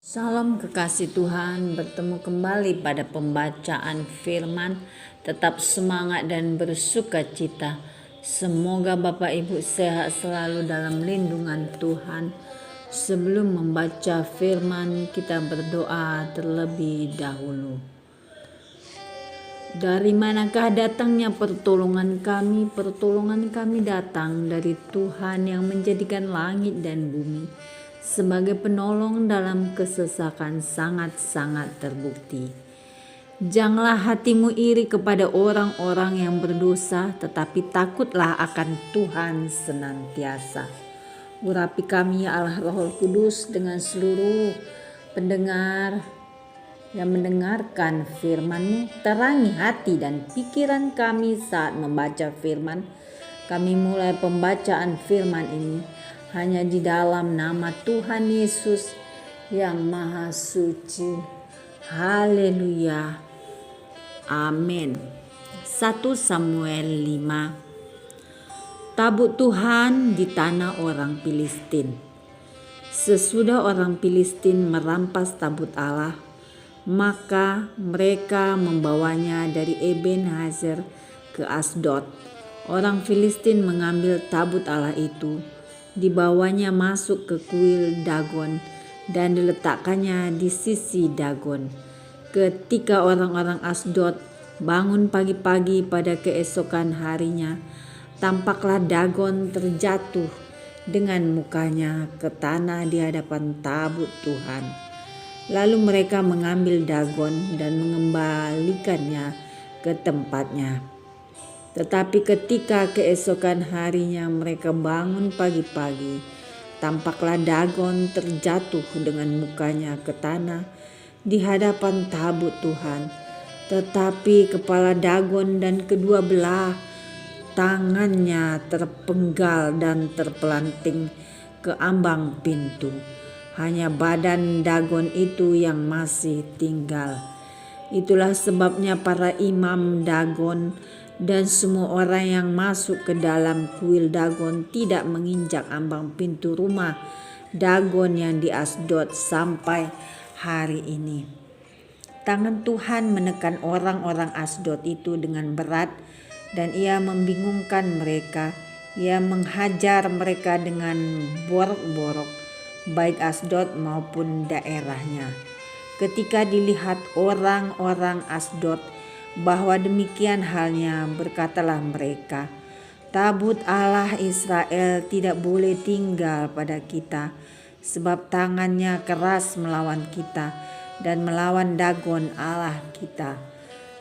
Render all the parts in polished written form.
Salam kekasih Tuhan, bertemu kembali pada pembacaan firman. Tetap semangat dan bersuka cita. Semoga Bapak Ibu sehat selalu dalam lindungan Tuhan. Sebelum membaca firman, kita berdoa terlebih dahulu. Dari manakah datangnya pertolongan kami? Pertolongan kami datang dari Tuhan yang menjadikan langit dan bumi. Sebagai penolong dalam kesesakan sangat-sangat terbukti. Janganlah hatimu iri kepada orang-orang yang berdosa, tetapi takutlah akan Tuhan senantiasa. Urapi kami ya Allah Roh Kudus dengan seluruh pendengar yang mendengarkan firman-Mu. Terangi hati dan pikiran kami saat membaca firman. Kami mulai pembacaan firman ini hanya di dalam nama Tuhan Yesus yang Maha Suci. Haleluya. Amin. 1 Samuel 5. Tabut Tuhan di tanah orang Filistin. Sesudah orang Filistin merampas tabut Allah, maka mereka membawanya dari Eben Hazer ke Asdod. Orang Filistin mengambil tabut Allah itu, dibawanya masuk ke kuil Dagon dan diletakkannya di sisi Dagon. Ketika orang-orang Asdod bangun pagi-pagi pada keesokan harinya, tampaklah Dagon terjatuh dengan mukanya ke tanah di hadapan tabut Tuhan. Lalu mereka mengambil Dagon dan mengembalikannya ke tempatnya. Tetapi ketika keesokan harinya mereka bangun pagi-pagi, tampaklah Dagon terjatuh dengan mukanya ke tanah di hadapan tabut Tuhan. Tetapi kepala Dagon dan kedua belah tangannya terpenggal dan terpelanting ke ambang pintu. Hanya badan Dagon itu yang masih tinggal. Itulah sebabnya para imam Dagon dan semua orang yang masuk ke dalam kuil Dagon tidak menginjak ambang pintu rumah Dagon yang di Asdod sampai hari ini. Tangan Tuhan menekan orang-orang Asdod itu dengan berat dan ia membingungkan mereka. Ia menghajar mereka dengan borok-borok, baik Asdod maupun daerahnya. Ketika dilihat orang-orang Asdod bahwa demikian halnya, berkatalah mereka, tabut Allah Israel tidak boleh tinggal pada kita, sebab tangannya keras melawan kita dan melawan Dagon Allah kita.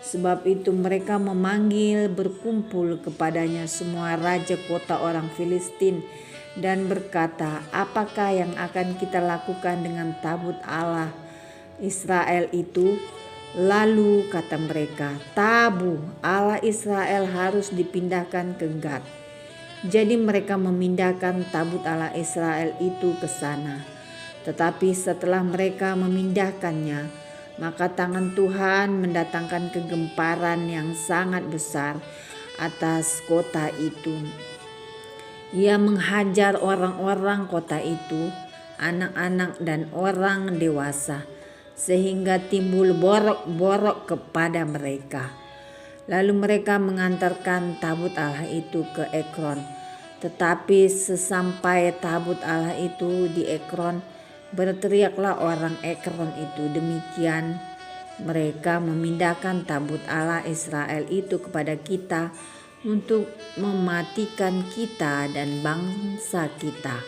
Sebab itu mereka memanggil berkumpul kepadanya semua raja kota orang Filistin dan berkata, apakah yang akan kita lakukan dengan tabut Allah Israel itu? Lalu kata mereka, tabut Allah Israel harus dipindahkan ke Gad. Jadi mereka memindahkan tabut Allah Israel itu ke sana. Tetapi setelah mereka memindahkannya, maka tangan Tuhan mendatangkan kegemparan yang sangat besar atas kota itu. Ia menghajar orang-orang kota itu, anak-anak dan orang dewasa, sehingga timbul borok-borok kepada mereka. Lalu mereka mengantarkan tabut Allah itu ke Ekron. Tetapi sesampai tabut Allah itu di Ekron, berteriaklah orang Ekron itu, demikian mereka memindahkan tabut Allah Israel itu kepada kita untuk mematikan kita dan bangsa kita.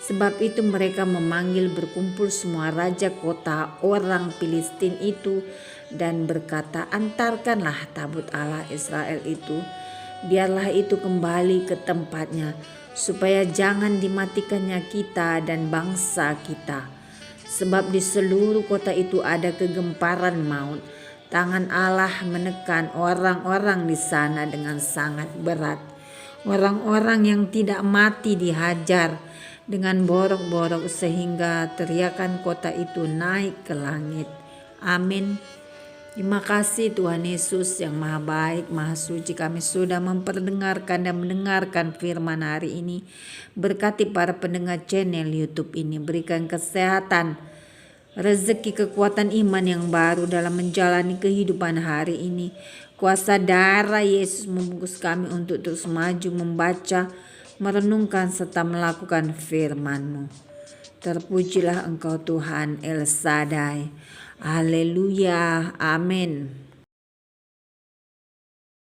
Sebab itu mereka memanggil berkumpul semua raja kota orang Filistin itu dan berkata, antarkanlah tabut Allah Israel itu, biarlah itu kembali ke tempatnya, supaya jangan dimatikannya kita dan bangsa kita. Sebab di seluruh kota itu ada kegemparan maut. Tangan Allah menekan orang-orang di sana dengan sangat berat. Orang-orang yang tidak mati dihajar dengan borok-borok sehingga teriakan kota itu naik ke langit. Amin. Terima kasih Tuhan Yesus yang maha baik, maha suci. Kami sudah memperdengarkan dan mendengarkan firman hari ini. Berkati para pendengar channel YouTube ini. Berikan kesehatan rezeki kekuatan iman yang baru dalam menjalani kehidupan hari ini. Kuasa darah Yesus membungkus kami untuk terus maju membaca, merenungkan serta melakukan firman-Mu. Terpujilah Engkau Tuhan El Shaddai. Haleluya. Amin.